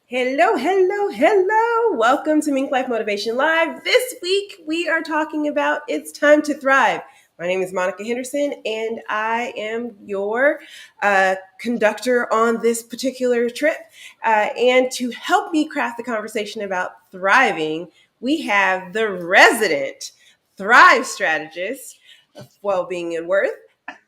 Hello, hello, hello. Welcome to Mink Life Motivation Live. This week we are talking about It's Time to Thrive. My name is Monica Henderson, and I am your conductor on this particular trip. And to help me craft the conversation about thriving, we have the resident Thrive strategist of well-being and worth,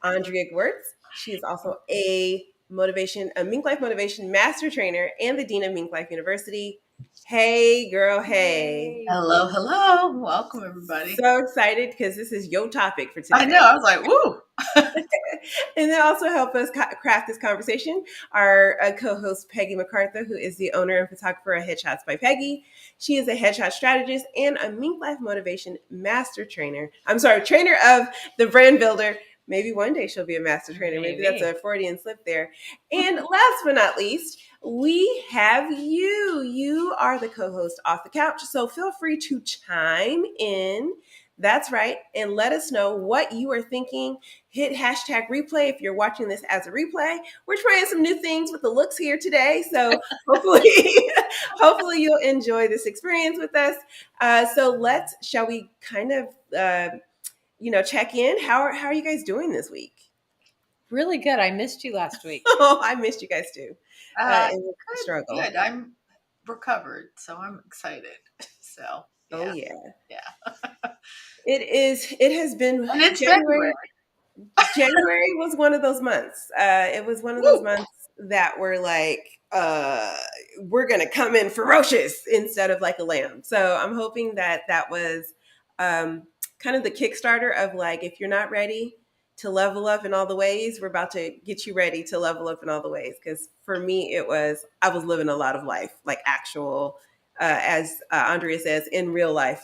Andrea Gwertz. She is also a Mink Life Motivation Master Trainer and the Dean of Mink Life University. Hey, girl, hey. Hello, hello. Welcome, everybody. So excited because this is your topic for I know. today. I was like, woo. And then also help us craft this conversation, our co-host Peggy MacArthur, who is the owner and photographer of Headshots by Peggy. She is a headshot strategist and a Mink Life Motivation Master Trainer. Trainer of the brand builder. Maybe one day she'll be a master trainer. Maybe that's a Freudian slip there. And last but not least, we have you. You are the co-host off the couch. So feel free to chime in. That's right. And let us know what you are thinking. Hit hashtag replay if you're watching this as a replay. We're trying some new things with the looks here today. So hopefully, hopefully you'll enjoy this experience with us. Shall we kind of, check in? How are you guys doing this week? Really good. I missed you last week. Oh, I missed you guys too. Good, In the struggle. good. I'm recovered, so I'm excited. So, yeah. Oh yeah. Yeah. It has been And it's January. February. January was one of those months. It was one of those months that were like, we're going to come in ferocious instead of like a lamb. So I'm hoping that was kind of the Kickstarter of like, if you're not ready to level up in all the ways, we're about to get you ready to level up in all the ways. Because for me, I was living a lot of life, like actual, as Andrea says, in real life.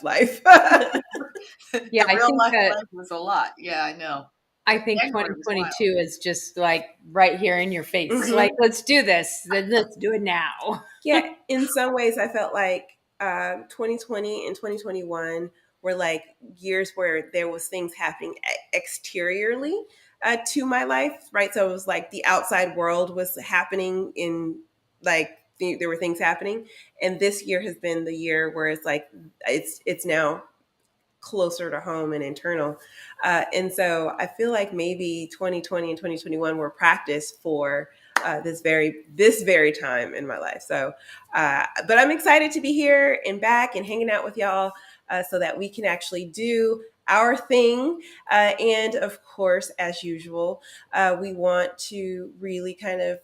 Yeah, The real life was a lot. Yeah, I know. I think January was wild. 2022 is just like right here in your face. Mhm. Like, let's do this. Let's do it now. Yeah, in some ways, I felt like 2020 and 2021 were like years where there was things happening exteriorly to my life, right? So it was like the outside world was happening in like there were things happening, and this year has been the year where it's like it's now closer to home and internal. And so I feel like maybe 2020 and 2021 were practice for this very time in my life. So, but I'm excited to be here and back and hanging out with y'all so that we can actually do our thing. And of course, as usual, we want to really kind of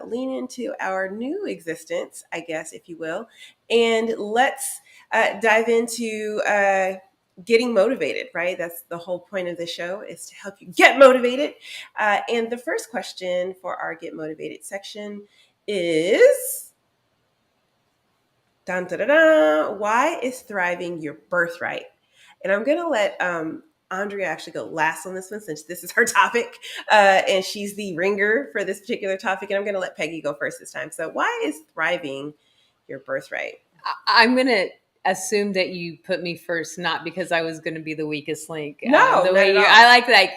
lean into our new existence, I guess, if you will. And let's dive into getting motivated, right? That's the whole point of the show, is to help you get motivated. And the first question for our Get Motivated section is dun, dun, dun, dun, why is thriving your birthright? And I'm going to let Andrea actually go last on this one since this is her topic. And she's the ringer for this particular topic. And I'm going to let Peggy go first this time. So why is thriving your birthright? I'm going to assume that you put me first, not because I was going to be the weakest link. No, the not way at all. I like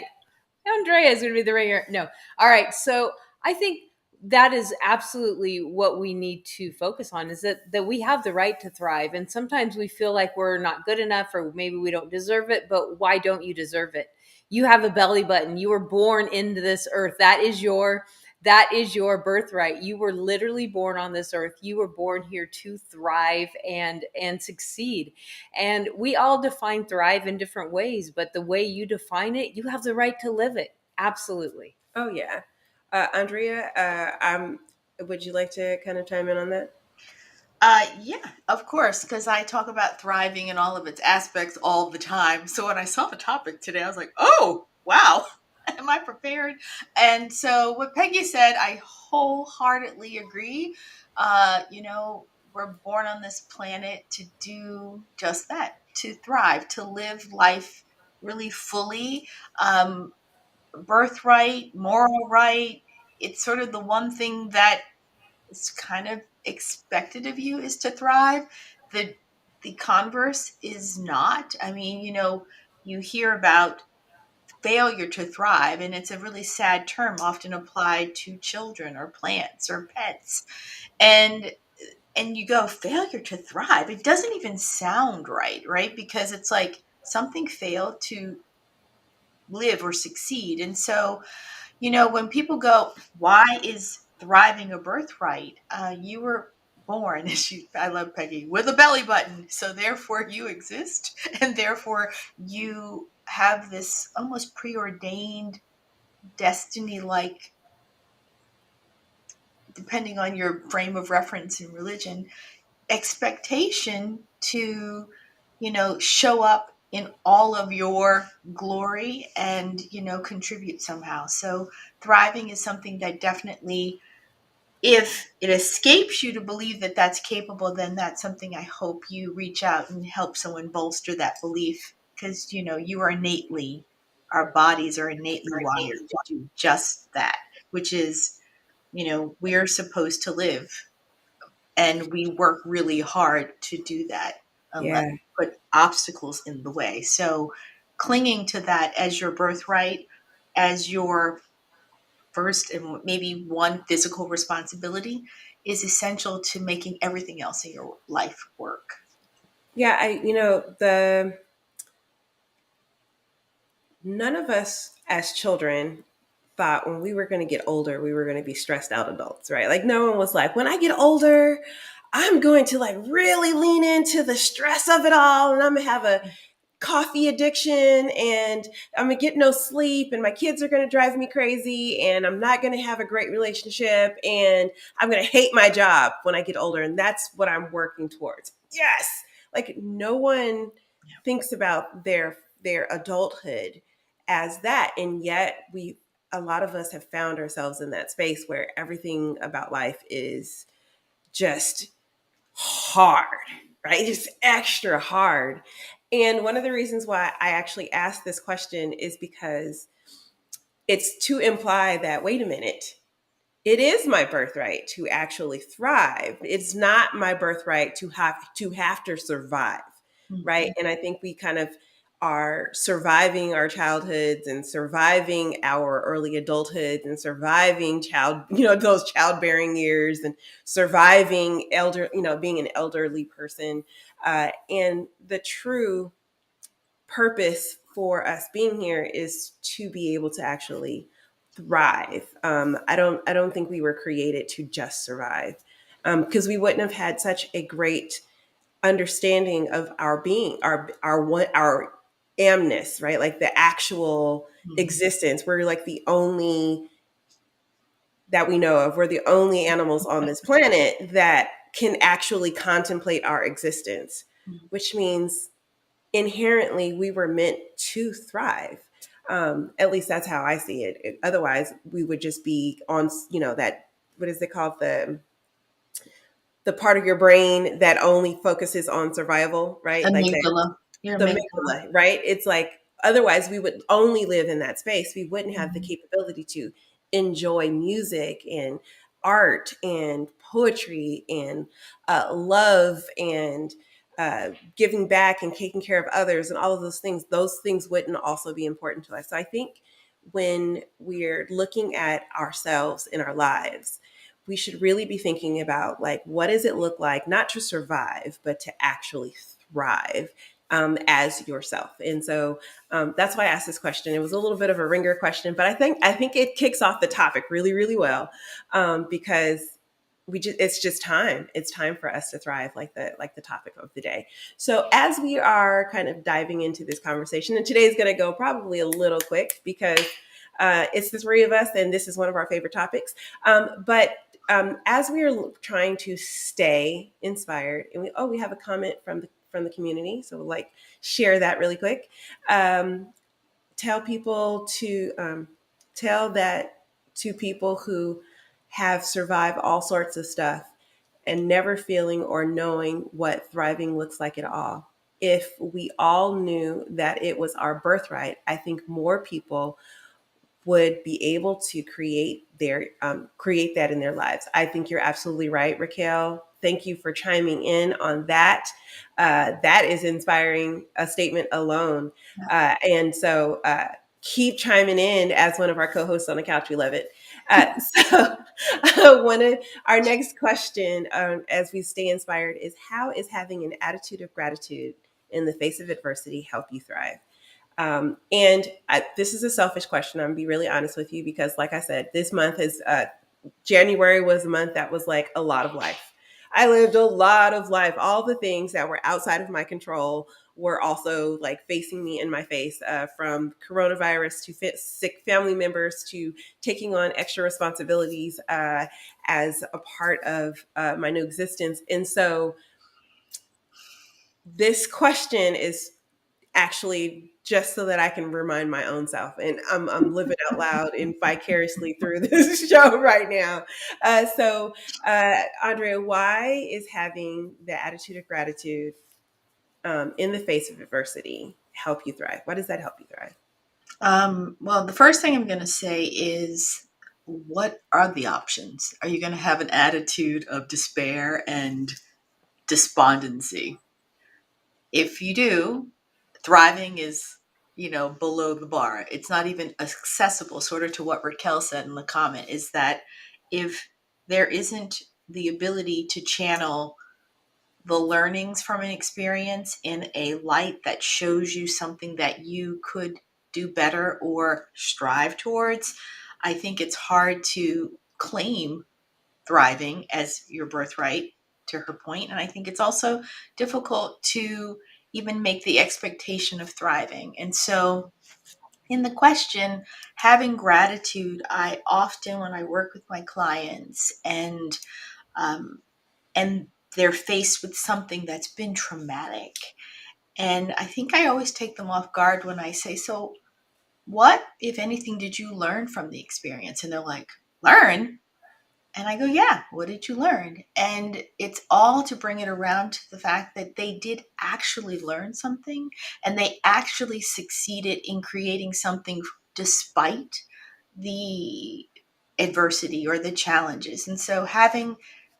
Andrea is going to be the ringer. No. All right. So I think that is absolutely what we need to focus on, is that we have the right to thrive. And sometimes we feel like we're not good enough, or maybe we don't deserve it. But why don't you deserve it? You have a belly button. You were born into this earth. That is your birthright. You were literally born on this earth. You were born here to thrive and succeed. And we all define thrive in different ways, but the way you define it, you have the right to live it. Absolutely. Oh, yeah. Andrea, would you like to kind of chime in on that? Yeah, of course, because I talk about thriving in all of its aspects all the time. So when I saw the topic today, I was like, oh, wow, am I prepared? And so what Peggy said, I wholeheartedly agree. We're born on this planet to do just that, to thrive, to live life really fully. Birthright, moral right. It's sort of the one thing that is kind of expected of you is to thrive. The converse is not. I mean, you hear about failure to thrive, and it's a really sad term often applied to children or plants or pets. And and you go, failure to thrive. It doesn't even sound right, right? Because it's like something failed to live or succeed. And so, when people go, why is thriving a birthright? You were born, I love Peggy, with a belly button. So therefore you exist. And therefore you have this almost preordained destiny like, depending on your frame of reference in religion, expectation to, show up in all of your glory and, contribute somehow. So thriving is something that definitely, if it escapes you to believe that that's capable, then that's something I hope you reach out and help someone bolster that belief. Because, you are innately, our bodies are innately wired to do just that, which is, we're supposed to live, and we work really hard to do that unless Yeah. we put obstacles in the way. So clinging to that as your birthright, as your first and maybe one physical responsibility, is essential to making everything else in your life work. Yeah, the none of us as children thought when we were going to get older, we were going to be stressed out adults, right? Like no one was like, when I get older, I'm going to like really lean into the stress of it all and I'm going to have a coffee addiction and I'm gonna get no sleep and my kids are gonna drive me crazy and I'm not gonna have a great relationship and I'm gonna hate my job when I get older. And that's what I'm working towards. Yes. Like no one thinks about their adulthood as that. And yet a lot of us have found ourselves in that space where everything about life is just hard, right? Just extra hard. And one of the reasons why I actually asked this question is because it's to imply that, wait a minute, it is my birthright to actually thrive. It's not my birthright to have to survive, right? Mhm. And I think we kind of are surviving our childhoods and surviving our early adulthoods and surviving those childbearing years and surviving being an elderly person. And the true purpose for us being here is to be able to actually thrive. I don't think we were created to just survive, because we wouldn't have had such a great understanding of our being, our amness, right? Like the actual Mhm. existence. We're like the only that we know of. We're the only animals on this planet that can actually contemplate our existence, Mhm. which means inherently we were meant to thrive. At least that's how I see it. Otherwise, we would just be on, that, what is it called? The part of your brain that only focuses on survival, right? Like that, Amygdala. Your the amygdala. amygdala, right? It's like otherwise we would only live in that space. We wouldn't have the Mhm. capability to enjoy music and art and poetry and love and giving back and taking care of others and all of those things. Those things wouldn't also be important to us. So I think when we're looking at ourselves in our lives, we should really be thinking about like what does it look like not to survive but to actually thrive, as yourself. And so that's why I asked this question. It was a little bit of a ringer question, but I think it kicks off the topic really, really well, because it's just time. It's time for us to thrive, like the topic of the day. So as we are kind of diving into this conversation, and today's going to go probably a little quick because it's the three of us, and this is one of our favorite topics. But as we are trying to stay inspired, and we have a comment from the community, so we'll like share that really quick. Um, tell people to tell that to people who have survived all sorts of stuff and never feeling or knowing what thriving looks like at all. If we all knew that it was our birthright, I think more people would be able to create that in their lives. I think you're absolutely right, Raquel. Thank you for chiming in on that. That is inspiring, a statement alone. And so keep chiming in as one of our co-hosts on the couch. We love it. So, one of our next question, as we stay inspired, is how is having an attitude of gratitude in the face of adversity help you thrive? This is a selfish question. I'm gonna be really honest with you because, like I said, this month is January was a month that was like a lot of life. I lived a lot of life. All the things that were outside of my control were also like facing me in my face, from coronavirus to sick family members to taking on extra responsibilities as a part of my new existence. And so this question is actually just so that I can remind my own self. And I'm living out loud and vicariously through this show right now. Andrea, why is having the attitude of gratitude in the face of adversity help you thrive? Why does that help you thrive? Well, the first thing I'm going to say is, what are the options? Are you going to have an attitude of despair and despondency? If you do, thriving is, below the bar. It's not even accessible, sort of to what Raquel said in the comment, is that if there isn't the ability to channel the learnings from an experience in a light that shows you something that you could do better or strive towards, I think it's hard to claim thriving as your birthright, to her point. And I think it's also difficult to even make the expectation of thriving. And so, in the question, having gratitude, I often, when I work with my clients um, and they're faced with something that's been traumatic, and I think I always take them off guard when I say, "So, what, if anything, did you learn from the experience?" And they're like, "Learn?" And I go, "Yeah, what did you learn?" And it's all to bring it around to the fact that they did actually learn something, and they actually succeeded in creating something despite the adversity or the challenges. And so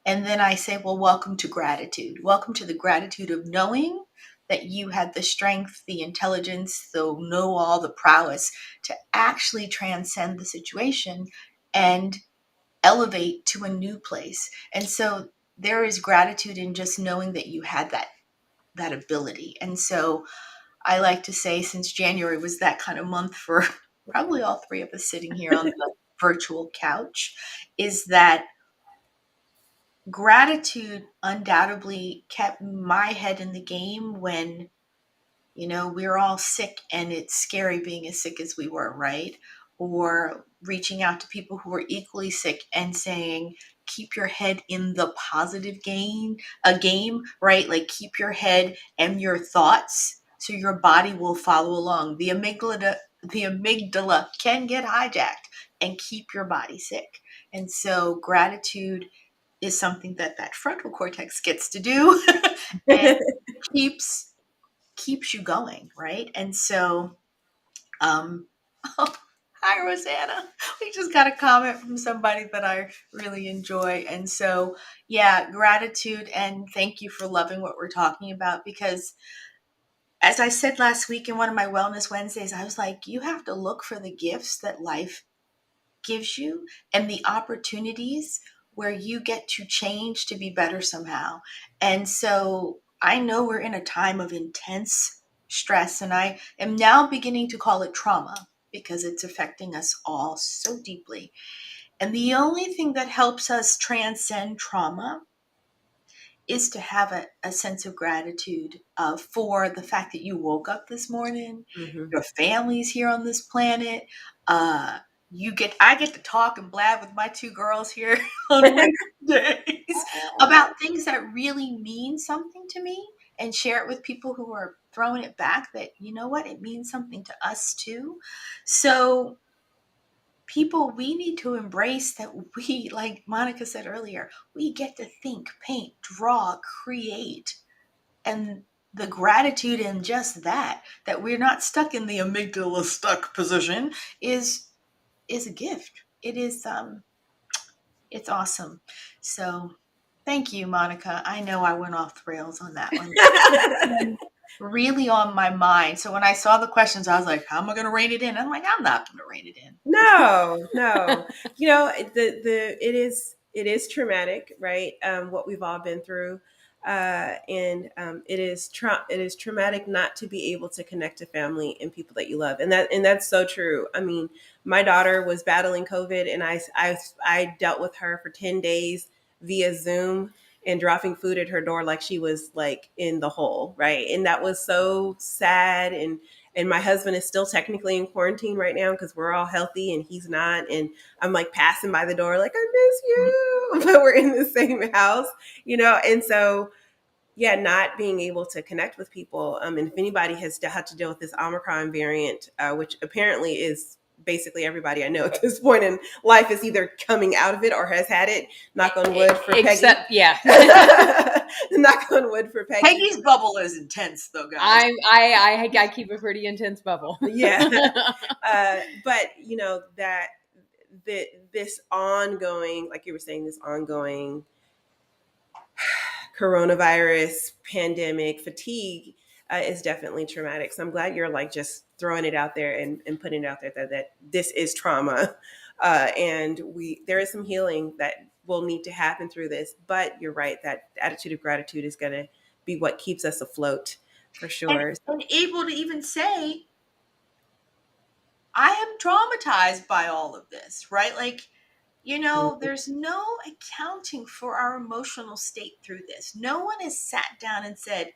and then I say, well, welcome to gratitude. Welcome to the gratitude of knowing that you had the strength, the intelligence, the know all, the prowess to actually transcend the situation and elevate to a new place. And so there is gratitude in just knowing that you had that ability. And so I like to say, since January was that kind of month for probably all three of us sitting here on the virtual couch, is that gratitude undoubtedly kept my head in the game when, we're all sick and it's scary being as sick as we were, right? Or reaching out to people who are equally sick and saying, keep your head in the positive game, right? Like, keep your head and your thoughts so your body will follow along. The amygdala can get hijacked and keep your body sick. And so gratitude is something that frontal cortex gets to do and keeps keeps you going, right? And so, um, oh, hi, Rosanna. We just got a comment from somebody that I really enjoy. And so, yeah, gratitude and thank you for loving what we're talking about, because as I said last week in one of my Wellness Wednesdays, I was like, you have to look for the gifts that life gives you and the opportunities where you get to change to be better somehow. And so I know we're in a time of intense stress, and I am now beginning to call it trauma because it's affecting us all so deeply. And the only thing that helps us transcend trauma is to have a sense of gratitude for the fact that you woke up this morning, Mhm. your family's here on this planet. Uh, I get to talk and blab with my two girls here on Wednesdays about things that really mean something to me, and share it with people who are throwing it back that, you know what, it means something to us too. So people, we need to embrace that we, like Monica said earlier, we get to think, paint, draw, create. And the gratitude in just that we're not stuck in the amygdala stuck position is a gift. It's awesome. So thank you, Monica. I know I went off the rails on that one. really on my mind. So when I saw the questions, I was like, how am I going to rein it in? I'm like, I'm not going to rein it in. No, no. It is traumatic, right? What we've all been through, and it is traumatic not to be able to connect to family and people that you love, and that's so true. I mean, my daughter was battling COVID, and I dealt with her for 10 days via Zoom and dropping food at her door like she was like in the hole, right? And that was so sad, and my husband is still technically in quarantine right now because we're all healthy and he's not. And I'm like passing by the door, like, I miss you. But we're in the same house. And so, yeah, not being able to connect with people. And if anybody has had to deal with this Omicron variant, which apparently is basically everybody I know at this point in life is either coming out of it or has had it. Knock on wood for Peggy. Except, yeah. Knock on wood for Peggy. Peggy's bubble is intense, though, guys. I keep a pretty intense bubble. Yeah. But this ongoing, like you were saying, this ongoing coronavirus pandemic fatigue is definitely traumatic. So I'm glad you're like just throwing it out there and putting it out there that this is trauma, and there is some healing that will need to happen through this. But you're right, that attitude of gratitude is going to be what keeps us afloat for sure. And able to even say, I am traumatized by all of this, right? Like, there's no accounting for our emotional state through this. No one has sat down and said,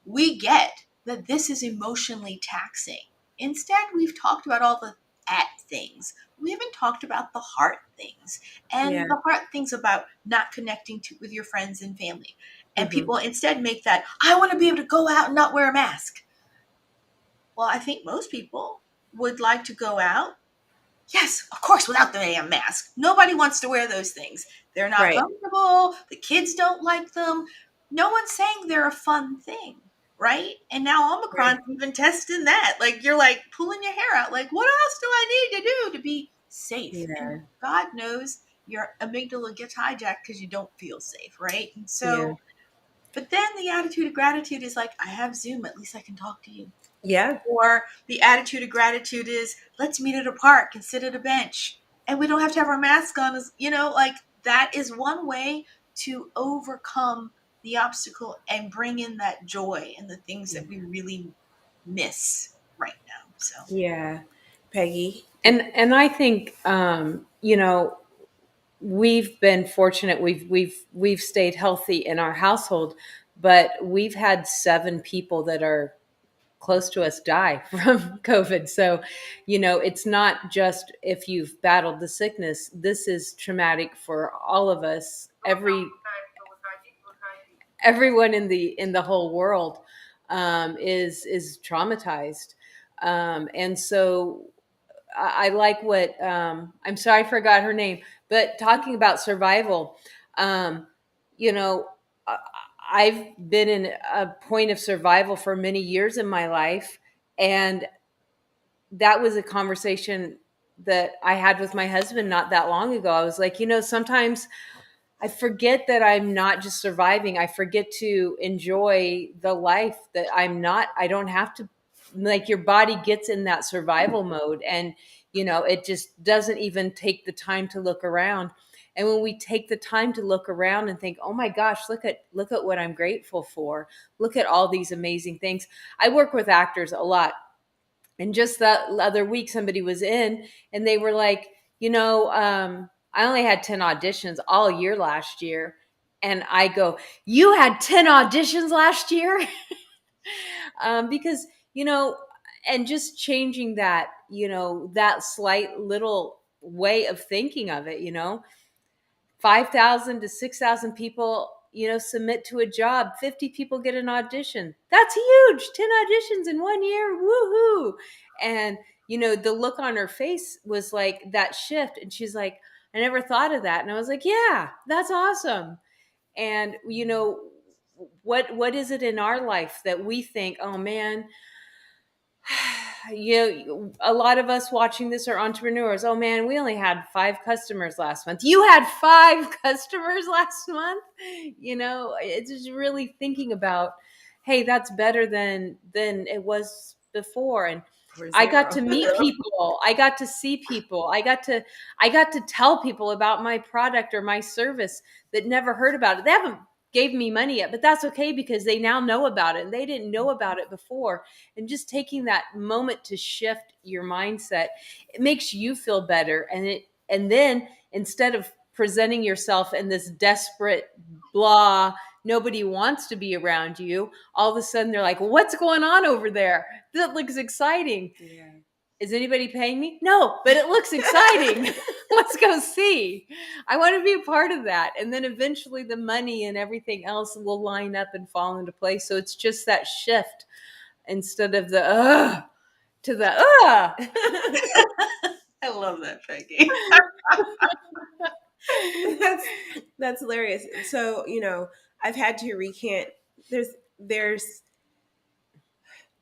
we get that this is emotionally taxing. Instead, we've talked about all the at things. We haven't talked about the heart things, Yeah. and the heart things about not connecting with your friends and family. And Mm-hmm. people instead make that, I want to be able to go out and not wear a mask. Well, I think most people would like to go out. Yes, of course, without the damn mask. Nobody wants to wear those things. They're not Right. comfortable. The kids don't like them. No one's saying they're a fun thing, right? And now Right. Omicron's even testing that. Like, you're like pulling your hair out. Like, what else do I need to do to be safe? Yeah. And God knows your amygdala gets hijacked because you don't feel safe, right? And Yeah. so, but then the attitude of gratitude is like, I have Zoom. At least I can talk to you. Yeah. Or the attitude of gratitude is, let's meet at a park and sit at a bench. And we don't have to have our mask on. Like, that is one way to overcome the obstacle and bring in that joy and the things that we really miss right now. So, Yeah. Peggy. And I think we've been fortunate. We've stayed healthy in our household, but we've had 7 people that are close to us die from COVID. So, it's not just if you've battled the sickness. This is traumatic for all of us. Everyone in the whole world is traumatized, and so I like what I'm sorry, I forgot her name, but talking about survival, um, you know, I- I've been in a point of survival for many years in my life, and that was a conversation that I had with my husband not that long ago. I was like, sometimes I forget that I'm not just surviving. I forget to enjoy the life that I don't have to, like, your body gets in that survival mode, and it just doesn't even take the time to look around. And when we take the time to look around and think, oh my gosh, look at what I'm grateful for. Look at all these amazing things. I work with actors a lot. And just that other week, somebody was in and they were like, I only had 10 auditions all year last year. And I go, you had 10 auditions last year? Because, and just changing that, that slight little way of thinking of it, 5,000 to 6,000 people, submit to a job. 50 people get an audition. That's huge. 10 auditions in 1 year. Woohoo. And, the look on her face was like that shift. And she's like, I never thought of that. And I was like, yeah, that's awesome. And, what is it in our life that we think, oh man, a lot of us watching this are entrepreneurs. Oh man, we only had 5 customers last month. You had 5 customers last month. It's just really thinking about. hey, that's better than it was before. And Or I got zero. to meet people. I got to see people. I got to tell people about my product or my service that never heard about it. They haven't gave me money yet, but that's okay because they now know about it and they didn't know about it before. And just taking that moment to shift your mindset, it makes you feel better. And then instead of presenting yourself in this desperate blah, nobody wants to be around you, all of a sudden they're like, what's going on over there? That looks exciting. Yeah. Is anybody paying me? No, but it looks exciting. Let's go see. I want to be a part of that. And then eventually the money and everything else will line up and fall into place. So it's just that shift instead of the to the I love that, Peggy. That's hilarious. So, I've had to recant. There's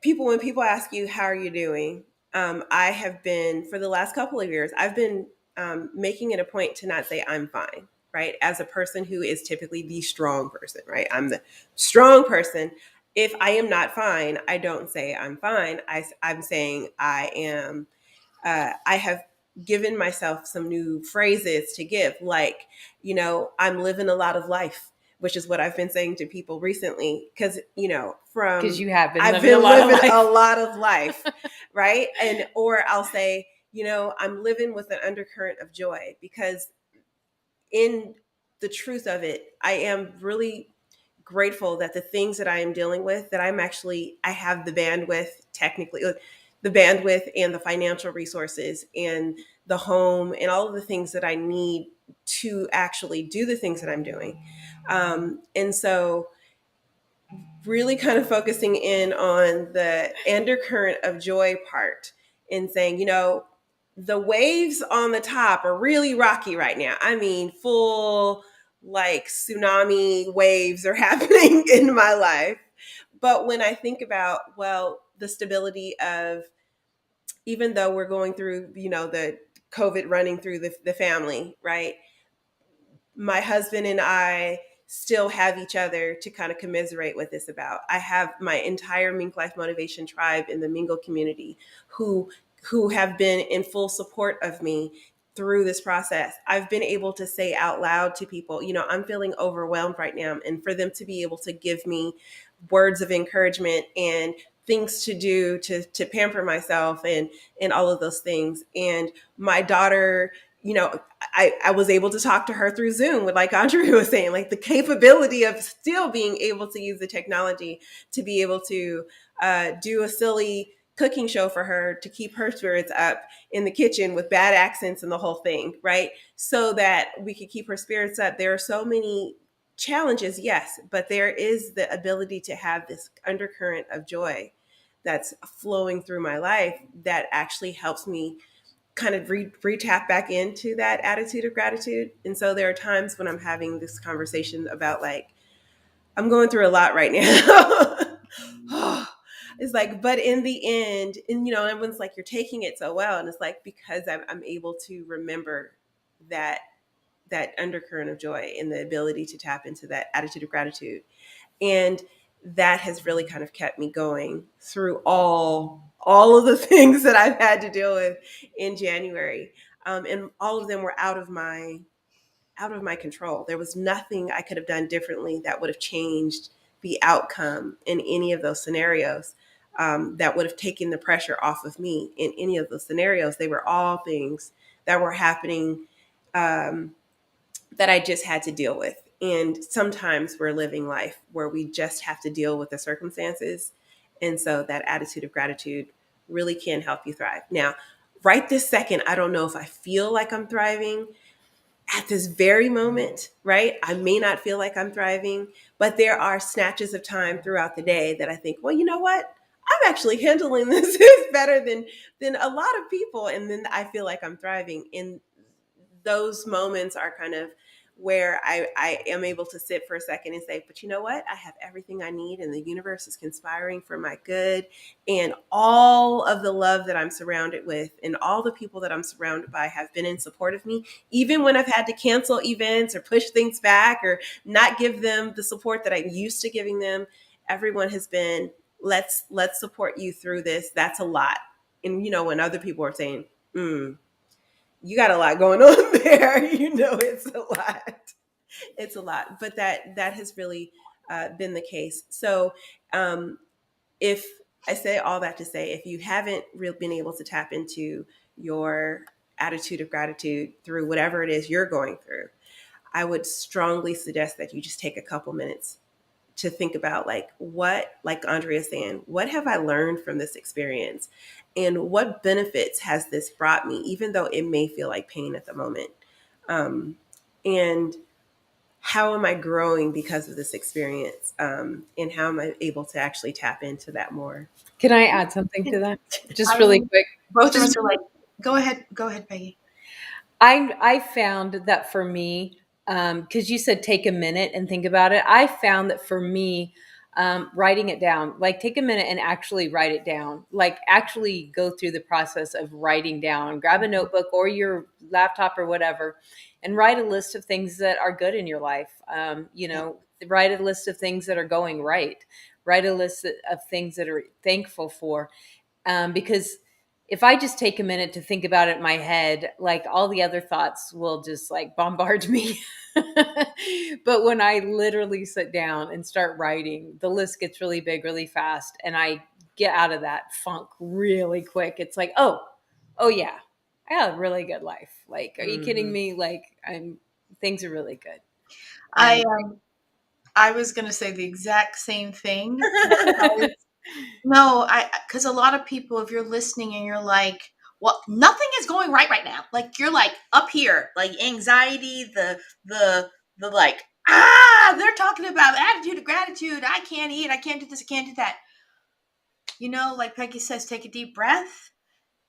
people, when people ask you, how are you doing? I have been, for the last couple of years, I've been making it a point to not say I'm fine, right? As a person who is typically the strong person, right? I'm the strong person. If I am not fine, I don't say I'm fine. I'm saying I have given myself some new phrases to give, like, I'm living a lot of life, which is what I've been saying to people recently. Because, because you have been I've living a been lot of living a life. lot of life, right? Or I'll say, I'm living with an undercurrent of joy, because in the truth of it, I am really grateful that the things that I am dealing with, that I have the bandwidth, technically, the bandwidth and the financial resources and the home and all of the things that I need to actually do the things that I'm doing. And so really kind of focusing in on the undercurrent of joy part and saying, the waves on the top are really rocky right now. I mean, full like tsunami waves are happening in my life. But when I think about, well, the stability of, even though we're going through, the COVID running through the family, right? My husband and I still have each other to kind of commiserate with this about. I have my entire Mink Life Motivation tribe in the Mingle community who have been in full support of me through this process. I've been able to say out loud to people, I'm feeling overwhelmed right now, and for them to be able to give me words of encouragement and things to do to pamper myself and all of those things. And my daughter, I was able to talk to her through Zoom, with, like Andrea was saying, like the capability of still being able to use the technology to be able to do a silly cooking show for her to keep her spirits up in the kitchen with bad accents and the whole thing, right? So that we could keep her spirits up. There are so many challenges, yes, but there is the ability to have this undercurrent of joy that's flowing through my life that actually helps me kind of re-tap back into that attitude of gratitude. And so there are times when I'm having this conversation about, like, I'm going through a lot right now. It's like, but in the end, and everyone's like, you're taking it so well. And it's like, because I'm able to remember that undercurrent of joy and the ability to tap into that attitude of gratitude. And that has really kind of kept me going through all of the things that I've had to deal with in January. And all of them were out of my control. There was nothing I could have done differently that would have changed the outcome in any of those scenarios. That would have taken the pressure off of me in any of those scenarios. They were all things that were happening, that I just had to deal with. And sometimes we're living life where we just have to deal with the circumstances. And so that attitude of gratitude really can help you thrive. Now, right this second, I don't know if I feel like I'm thriving at this very moment, right? I may not feel like I'm thriving, but there are snatches of time throughout the day that I think, well, you know what? I'm actually handling this better than a lot of people. And then I feel like I'm thriving. And those moments are kind of where I am able to sit for a second and say, but you know what? I have everything I need, and the universe is conspiring for my good. And all of the love that I'm surrounded with and all the people that I'm surrounded by have been in support of me, even when I've had to cancel events or push things back or not give them the support that I'm used to giving them. everyone has been, let's support you through this. That's a lot. And when other people are saying, you got a lot going on there, it's a lot. It's a lot. But that has really been the case. So if I say all that to say, if you haven't really been able to tap into your attitude of gratitude through whatever it is you're going through, I would strongly suggest that you just take a couple minutes to think about, like Andrea saying, what have I learned from this experience? And what benefits has this brought me, even though it may feel like pain at the moment? And how am I growing because of this experience? And how am I able to actually tap into that more? Can I add something to that? Just I really mean, quick. both of Just us are like, go ahead, Peggy. I found that for me, because you said take a minute and think about it, I found that for me, writing it down, like take a minute and actually write it down, like actually go through the process of writing down, grab a notebook or your laptop or whatever, and write a list of things that are good in your life. Write a list of things that are going right. Write a list of things that are thankful for, because if I just take a minute to think about it in my head, like all the other thoughts will just like bombard me. But when I literally sit down and start writing, the list gets really big really fast and I get out of that funk really quick. It's like, oh yeah, I had a really good life. Like, are you kidding Mm-hmm. me? Like, things are really good. I And I was going to say the exact same thing because no, I because a lot of people, if you're listening and you're like, well, nothing is going right now. Like you're like up here, like anxiety, the like, they're talking about attitude of gratitude. I can't eat, I can't do this, I can't do that. Like Peggy says, take a deep breath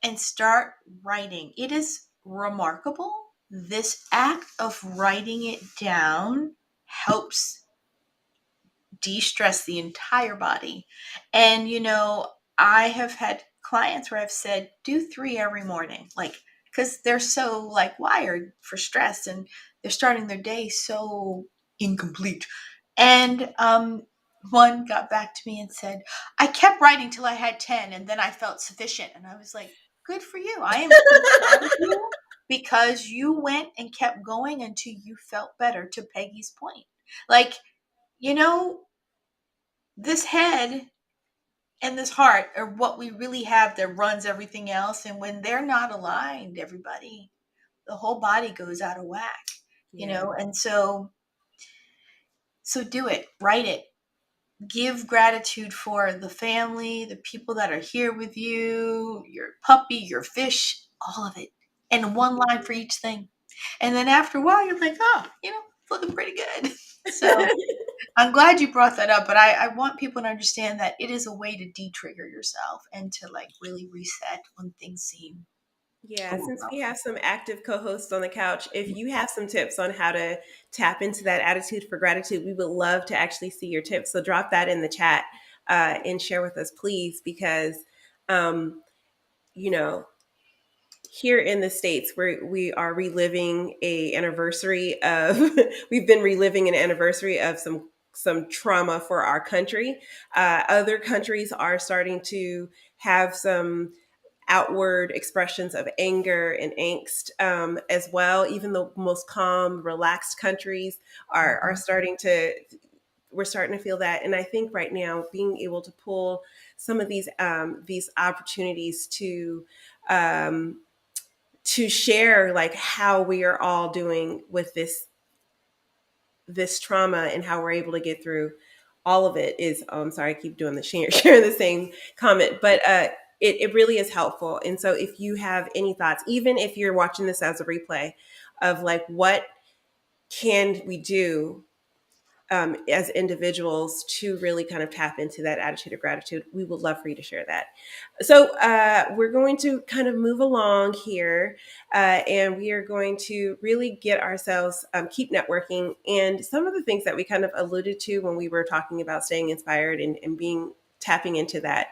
and start writing. It is remarkable. This act of writing it down helps de-stress the entire body. And I have had clients where I've said do 3 every morning, like because they're so like wired for stress and they're starting their day so incomplete. And one got back to me and said, I kept writing till I had 10 and then I felt sufficient. And I was like, good for you. I am so proud of you because you went and kept going until you felt better, to Peggy's point. Like, you know, this head and this heart are what we really have that runs everything else. And when they're not aligned, everybody, the whole body goes out of whack, Yeah. and so do it, write it, give gratitude for the family, the people that are here with you, your puppy, your fish, all of it. And one line for each thing. And then after a while, you're like, oh, it's looking pretty good. So I'm glad you brought that up, but I want people to understand that it is a way to de-trigger yourself and to like really reset when things seem Yeah, since we overwhelming. have some active co-hosts on the couch, if you have some tips on how to tap into that attitude for gratitude, we would love to actually see your tips. So drop that in the chat and share with us, please, because um, you know, here in the States, we are reliving a anniversary of we've been reliving an anniversary of some trauma for our country. Other countries are starting to have some outward expressions of anger and angst as well. Even the most calm, relaxed countries are Mhm. starting to. We're starting to feel that, and I think right now being able to pull some of these opportunities um, to share like how we are all doing with this trauma and how we're able to get through all of it is I'm sorry, I keep doing the sharing the same comment, but it really is helpful. And so if you have any thoughts, even if you're watching this as a replay of like what can we do as individuals to really kind of tap into that attitude of gratitude, we would love for you to share that. So we're going to kind of move along here, and we are going to really get ourselves keep networking. And some of the things that we kind of alluded to when we were talking about staying inspired and being tapping into that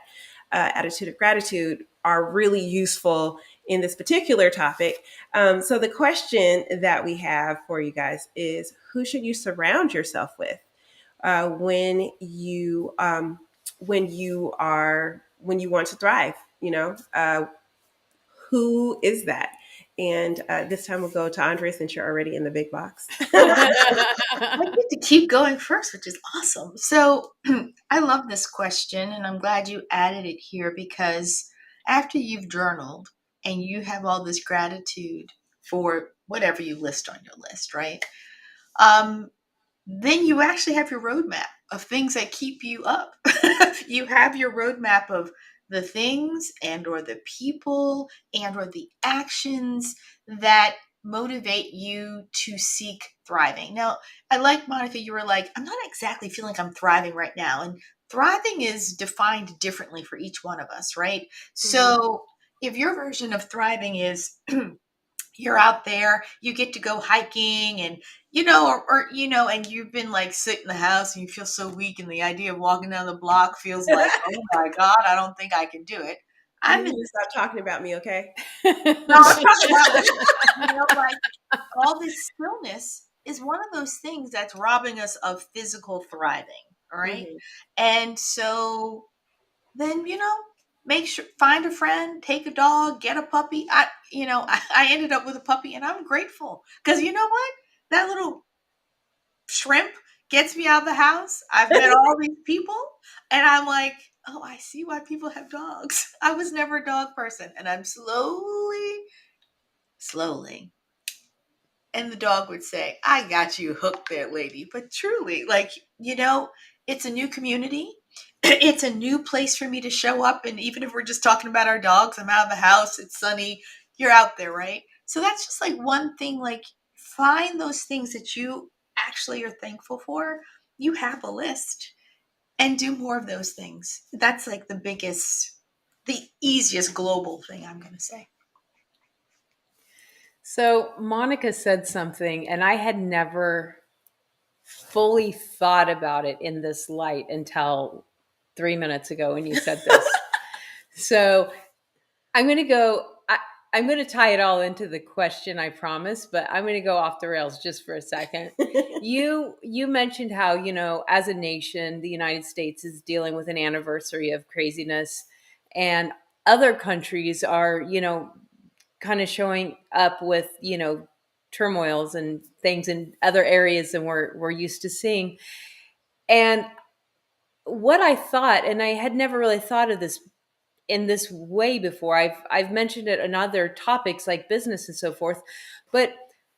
attitude of gratitude are really useful in this particular topic. So the question that we have for you guys is, who should you surround yourself with? when you want to thrive. Who is that? And this time we'll go to Andre since you're already in the big box. I get to keep going first, which is awesome. So I love this question, and I'm glad you added it here because after you've journaled and you have all this gratitude for whatever you list on your list, right? Um, then you actually have your roadmap of things that keep you up. You have your roadmap of the things and or the people and or the actions that motivate you to seek thriving. Now, I like, Monica, you were like, I'm not exactly feeling like I'm thriving right now. And thriving is defined differently for each one of us, right? Mhm. So if your version of thriving is you're out there, you get to go hiking and and you've been like sit in the house and you feel so weak and the idea of walking down the block feels like, oh my God, I don't think I can do it. You I'm need in to stop talking about me, okay? no, I'm talking about me. Like all this stillness is one of those things that's robbing us of physical thriving. All right. Hmm. And so then make sure find a friend, take a dog, get a puppy. I ended up with a puppy and I'm grateful because you know what, that little shrimp gets me out of the house. I've met all these people and I'm like, oh, I see why people have dogs. I was never a dog person and I'm slowly, and the dog would say, I got you hooked there, lady. But truly, it's a new community. It's a new place for me to show up. And even if we're just talking about our dogs, I'm out of the house, it's sunny, you're out there, right? So that's just like one thing, like find those things that you actually are thankful for. You have a list and do more of those things. That's like the easiest global thing I'm going to say. So Monica said something, and I had never fully thought about it in this light until 3 minutes ago when you said this. So I'm going to go. I'm going to tie it all into the question, I promise, but I'm going to go off the rails just for a second. You mentioned how, as a nation, the United States is dealing with an anniversary of craziness, and other countries are, kind of showing up with, turmoils and things in other areas than we're used to seeing. And what I thought, and I had never really thought of this in this way before. I've mentioned it in other topics like business and so forth, but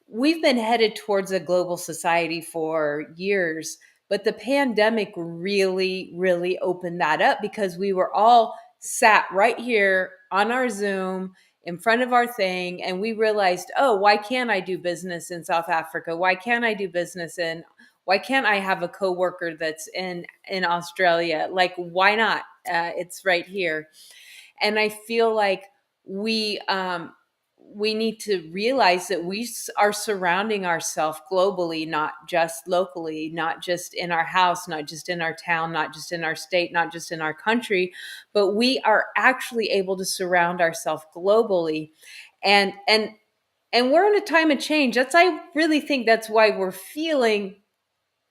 we've been headed towards a global society for years. But the pandemic really, really opened that up because we were all sat right here on our Zoom in front of our thing, and we realized, oh, why can't I do business in South Africa? Why can't I do business in why can't I have a coworker that's in Australia? Like, why not? It's right here. And I feel like we we need to realize that we are surrounding ourselves globally, not just locally, not just in our house, not just in our town, not just in our state, not just in our country, but we are actually able to surround ourselves globally. And we're in a time of change. I really think that's why we're feeling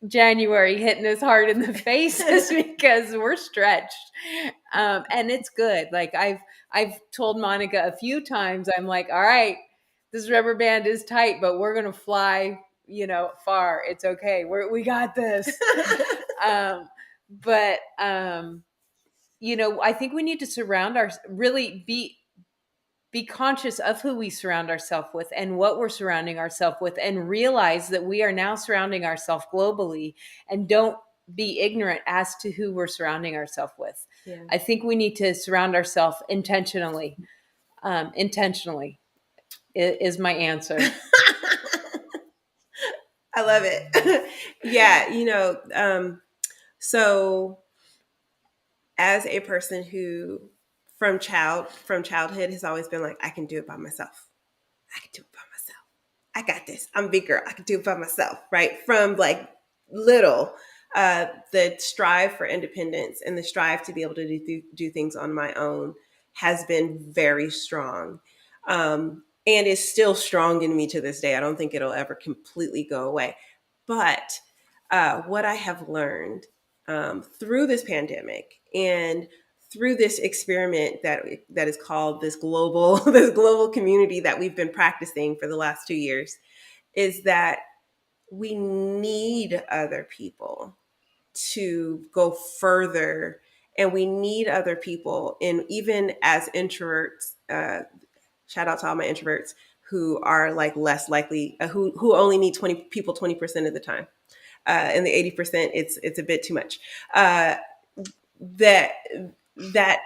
January hitting us hard in the faces because we're stretched, and it's good. Like I've told Monica a few times, I'm like, all right, this rubber band is tight, but we're gonna fly, far. It's okay. We got this. um, but I think we need to surround our really be conscious of who we surround ourselves with and what we're surrounding ourselves with, and realize that we are now surrounding ourselves globally, and don't be ignorant as to who we're surrounding ourselves with. Yeah. I think we need to surround ourselves intentionally. Intentionally is my answer. I love it. Yeah, so as a person who from childhood has always been like, I can do it by myself. I can do it by myself. I got this. I'm a big girl. I can do it by myself, right? From like little, the strive for independence and the strive to be able to do things on my own has been very strong, and is still strong in me to this day. I don't think it'll ever completely go away. But what I have learned through this pandemic and through this experiment that is called this global this global community that we've been practicing for the last 2 years is that we need other people to go further, and we need other people. And even as introverts, shout out to all my introverts who are like less likely, who only need 20 people 20% of the time, and the 80% it's a bit too much. That that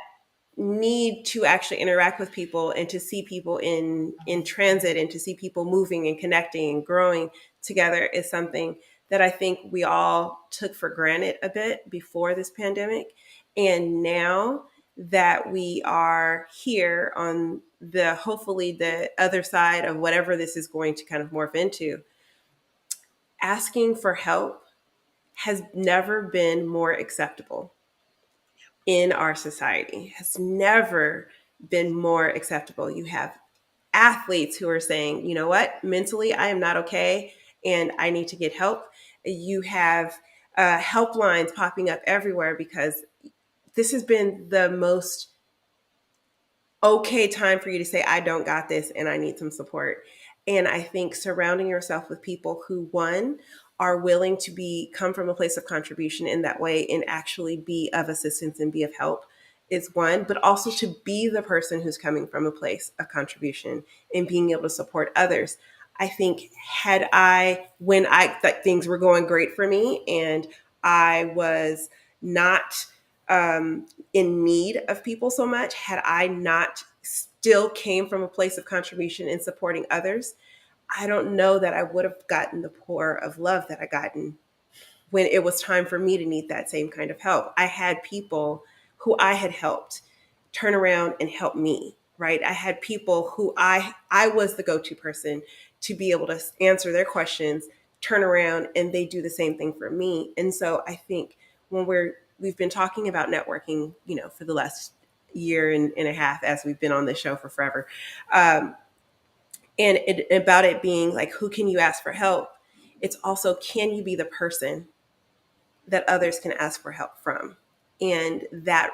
need to actually interact with people and to see people in transit and to see people moving and connecting and growing together is something that I think we all took for granted a bit before this pandemic. And now that we are here on the hopefully the other side of whatever this is going to kind of morph into, asking for help has never been more acceptable in our society, has never been more acceptable. You have athletes who are saying, you know what, mentally, I am not okay and I need to get help. You have helplines popping up everywhere because this has been the most okay time for you to say, I don't got this and I need some support. And I think surrounding yourself with people who, one, are willing to come from a place of contribution in that way and actually be of assistance and be of help is one, but also to be the person who's coming from a place of contribution and being able to support others. I think when I thought things were going great for me and I was not in need of people so much, had I not still came from a place of contribution and supporting others, I don't know that I would have gotten the pour of love that I gotten when it was time for me to need that same kind of help. I had people who I had helped turn around and help me, right? I had people who I was the go-to person to be able to answer their questions, turn around, and they do the same thing for me. And so I think when we've been talking about networking, for the last year and a half as we've been on this show for forever. And about it being like, who can you ask for help? It's also, can you be the person that others can ask for help from? And that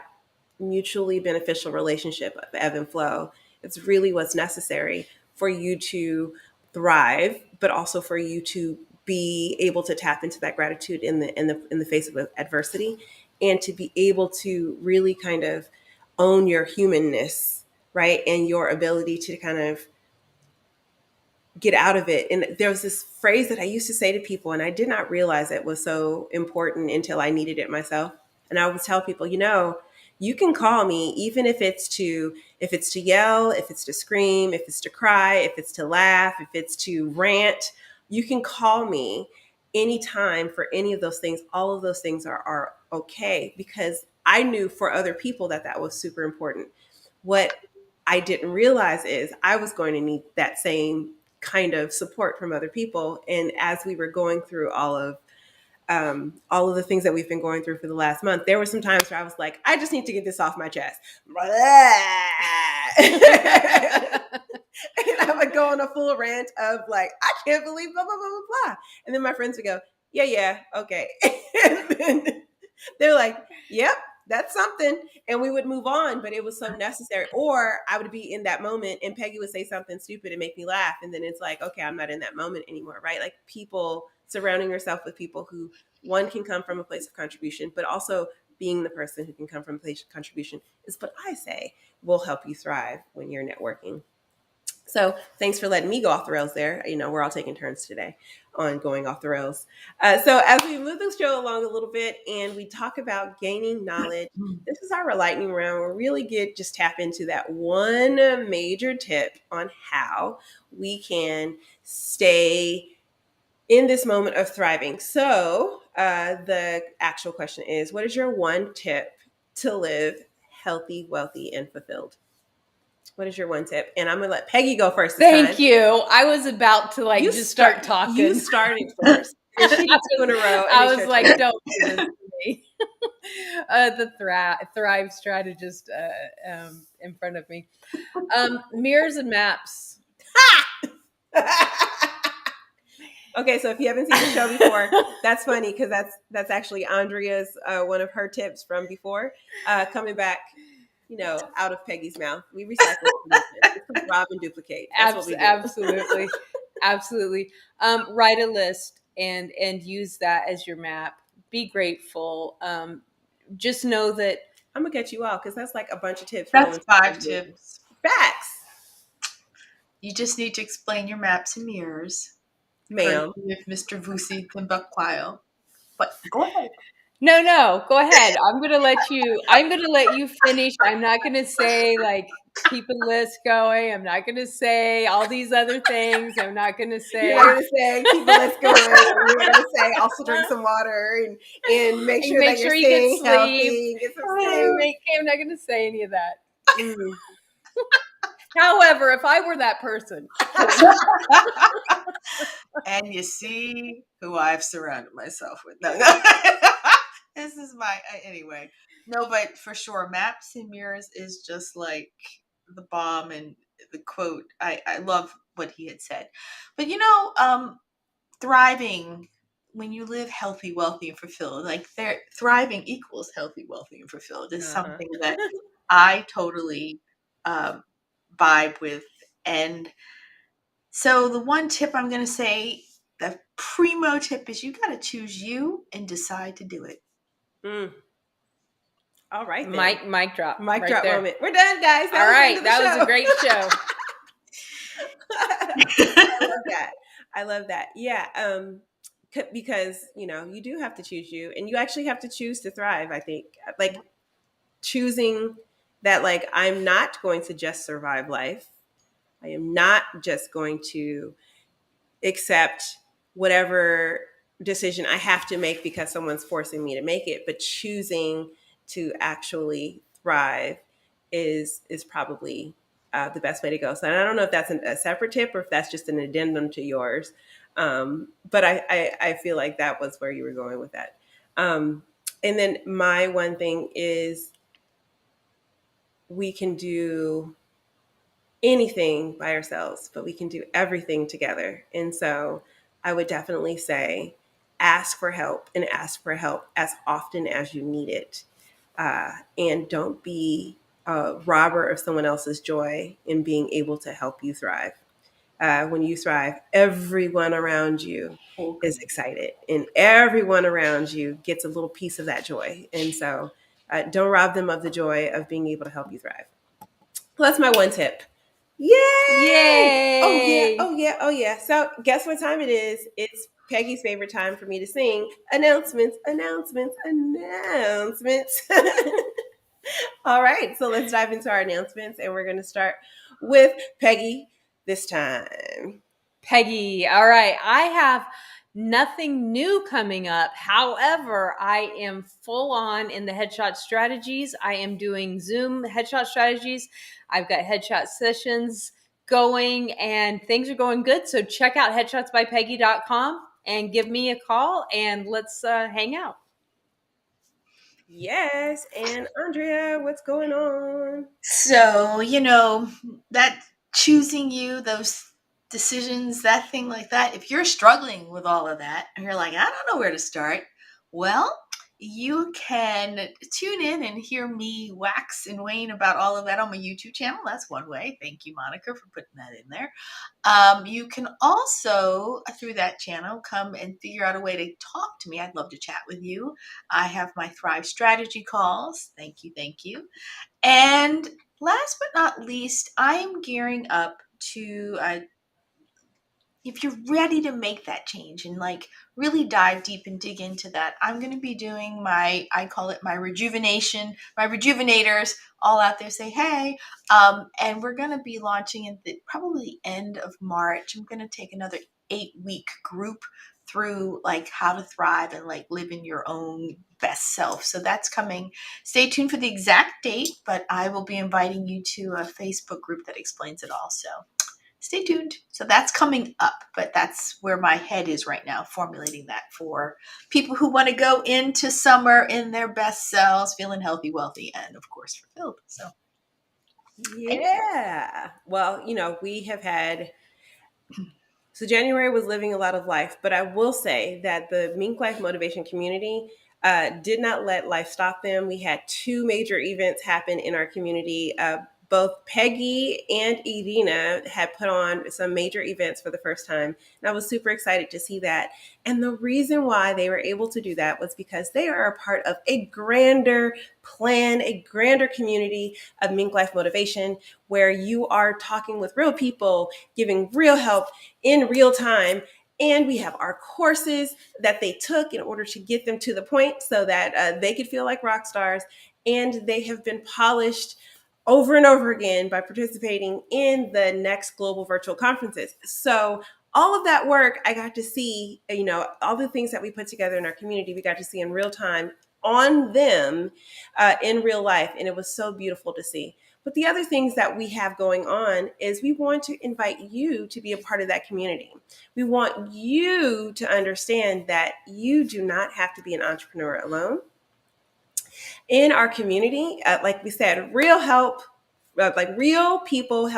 mutually beneficial relationship of ebb and flow, it's really what's necessary for you to thrive, but also for you to be able to tap into that gratitude in the face of adversity, and to be able to really kind of own your humanness, right? And your ability to kind of get out of it. And there was this phrase that I used to say to people, and I did not realize it was so important until I needed it myself. And I would tell people, you can call me even if it's to yell, if it's to scream, if it's to cry, if it's to laugh, if it's to rant. You can call me anytime for any of those things. All of those things are okay, because I knew for other people that was super important. What I didn't realize is I was going to need that same kind of support from other people. And as we were going through all of the things that we've been going through for the last month, there were some times where I was like, I just need to get this off my chest. And I would go on a full rant of like, I can't believe blah, blah, blah, blah, blah. And then my friends would go, yeah, okay. And then they're like, yep, that's something. And we would move on, but it was so necessary. Or I would be in that moment and Peggy would say something stupid and make me laugh. And then it's like, okay, I'm not in that moment anymore, right? Like, people, surrounding yourself with people who, one, can come from a place of contribution, but also being the person who can come from a place of contribution is what I say will help you thrive when you're networking. So thanks for letting me go off the rails there. We're all taking turns today on going off the rails. So as we move the show along a little bit and we talk about gaining knowledge, this is our lightning round. We'll really just tap into that one major tip on how we can stay in this moment of thriving. So the actual question is, what is your one tip to live healthy, wealthy, and fulfilled? What is your one tip? And I'm going to let Peggy go first this time. Thank you. I was about to just start talking. You started first. And she did two in a row. I was like, don't do this to me. The Thrive strategist in front of me. Mirrors and maps. Okay, so if you haven't seen the show before, that's funny because that's actually Andrea's one of her tips from before, coming back, out of Peggy's mouth. We recycle solutions. It's like rob and duplicate. That's what we do. Absolutely, absolutely. Write a list and use that as your map. Be grateful. Just know that I'm gonna get you all because that's like a bunch of tips That's rolling. 5 tips. Facts, You just need to explain your maps and mirrors, courtesy ma'am. of Mr. Vusi Timbuktuile. But go ahead. no, go ahead. I'm gonna let you finish. I'm not gonna say like keep a list going. I'm not gonna say all these other things. I'm not gonna You're say not gonna say keep the list going. You're not gonna say also drink some water and make and sure make that you're sure you get staying sleep. healthy. Get some sleep. I'm not gonna say any of that. Mm. However, if I were that person, And you see who I've surrounded myself with. No. This is my anyway. No, but for sure, maps and mirrors is just like the bomb and the quote. I love what he had said. But thriving when you live healthy, wealthy, and fulfilled, like thriving equals healthy, wealthy, and fulfilled is Uh-huh. something that I totally um, vibe with. And so the one tip I'm going to say, the primo tip is you got to choose you and decide to do it. Mm. All right then. mic drop, Mic right drop there. moment. We're done, guys. That All was the end right, of the that show. was a great show. I love that. I love that. Yeah. Because you do have to choose you, and you actually have to choose to thrive. I think, like choosing that, like I'm not going to just survive life. I am not just going to accept whatever decision I have to make because someone's forcing me to make it, but choosing to actually thrive is probably the best way to go. So I don't know if that's a separate tip or if that's just an addendum to yours, but I feel like that was where you were going with that. And then my one thing is we can do anything by ourselves, but we can do everything together. And so I would definitely say ask for help and ask for help as often as you need it. And don't be a robber of someone else's joy in being able to help you thrive. When you thrive, everyone around you is excited and everyone around you gets a little piece of that joy. And so don't rob them of the joy of being able to help you thrive. Well, that's my one tip. Yay! Oh yeah, Yay! oh yeah, oh yeah. So guess what time it is? It's Peggy's favorite time for me to sing. Announcements, announcements, announcements. All right, so let's dive into our announcements and we're gonna start with Peggy this time. Peggy. All right. I have nothing new coming up. However, I am full on in the headshot strategies. I am doing Zoom headshot strategies. I've got headshot sessions going and things are going good. So check out headshotsbypeggy.com and give me a call and let's hang out. Yes, and Andrea, what's going on? So, that choosing you, those decisions, that thing like that, if you're struggling with all of that and you're like, I don't know where to start, well, you can tune in and hear me wax and wane about all of that on my YouTube channel. That's one way. Thank you, Monica, for putting that in there. You can also, through that channel, come and figure out a way to talk to me. I'd love to chat with you. I have my Thrive strategy calls. Thank you. Thank you. And last but not least, I am gearing up to, if you're ready to make that change and like really dive deep and dig into that, I'm going to be doing I call it my rejuvenation, my rejuvenators all out there say, hey, and we're going to be launching at the probably end of March. I'm going to take another 8-week group through like how to thrive and like live in your own best self. So that's coming. Stay tuned for the exact date, but I will be inviting you to a Facebook group that explains it all. So stay tuned. So that's coming up, but that's where my head is right now, formulating that for people who want to go into summer in their best selves, feeling healthy, wealthy, and of course fulfilled. So thank you. Yeah. Well, we have had So January was living a lot of life, but I will say that the Mink Life Motivation community did not let life stop them. We had two major events happen in our community. Both Peggy and Irina had put on some major events for the first time. And I was super excited to see that. And the reason why they were able to do that was because they are a part of a grander plan, a grander community of Mink Life Motivation, where you are talking with real people, giving real help in real time. And we have our courses that they took in order to get them to the point so that they could feel like rock stars. And they have been polished over and over again by participating in the next global virtual conferences. So all of that work, I got to see, all the things that we put together in our community, we got to see in real time on them in real life. And it was so beautiful to see. But the other things that we have going on is we want to invite you to be a part of that community. We want you to understand that you do not have to be an entrepreneur alone. In our community, like we said, real help, like real people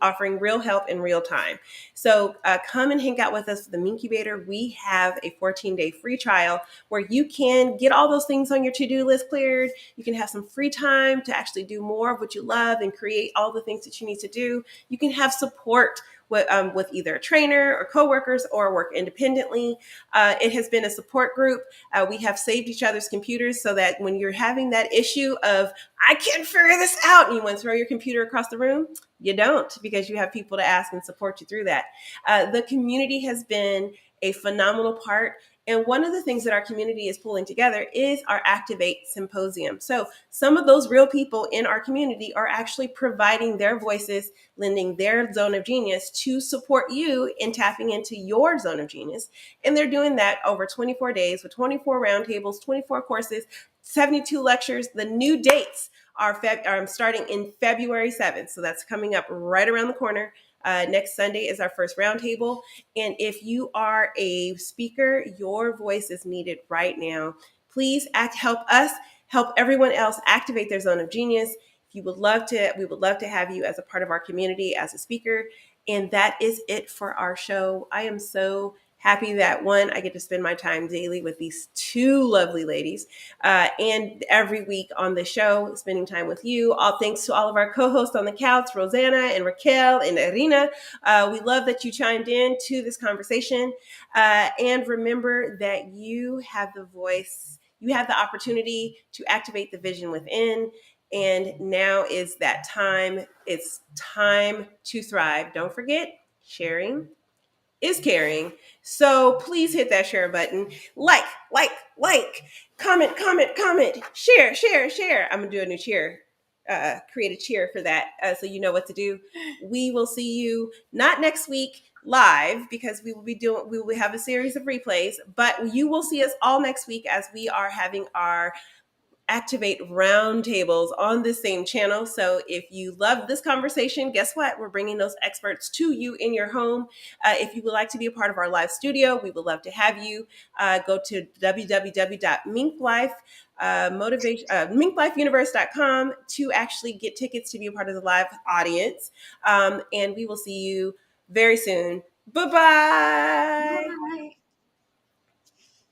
offering real help in real time. So come and hang out with us for the Minkubator. We have a 14-day free trial where you can get all those things on your to-do list cleared. You can have some free time to actually do more of what you love and create all the things that you need to do. You can have support with either a trainer or coworkers or work independently. It has been a support group. We have saved each other's computers so that when you're having that issue of, I can't figure this out, and you want to throw your computer across the room, you don't, because you have people to ask and support you through that. The community has been a phenomenal part. And one of the things that our community is pulling together is our Activate Symposium. So some of those real people in our community are actually providing their voices, lending their zone of genius to support you in tapping into your zone of genius. And they're doing that over 24 days with 24 roundtables, 24 courses, 72 lectures. The new dates are starting in February 7th. So that's coming up right around the corner. Next Sunday is our first roundtable. And if you are a speaker, your voice is needed right now. Please help us, help everyone else activate their zone of genius. If you would love to, we would love to have you as a part of our community as a speaker. And that is it for our show. I am so happy that I get to spend my time daily with these two lovely ladies, and every week on the show, spending time with you. All thanks to all of our co-hosts on the couch, Rosanna and Raquel and Irina. We love that you chimed in to this conversation. And remember that you have the voice, you have the opportunity to activate the vision within. And now is that time. It's time to thrive. Don't forget, sharing is caring. So please hit that share button. Like, comment, share. I'm going to do a new cheer, create a cheer for that, so you know what to do. We will see you not next week live, because we will have a series of replays, but you will see us all next week as we are having our Activate roundtables on the same channel. So if you love this conversation, guess what? We're bringing those experts to you in your home. If you would like to be a part of our live studio, we would love to have you. Go to minklifeuniverse.com to actually get tickets to be a part of the live audience. And we will see you very soon. Bye-bye. Bye.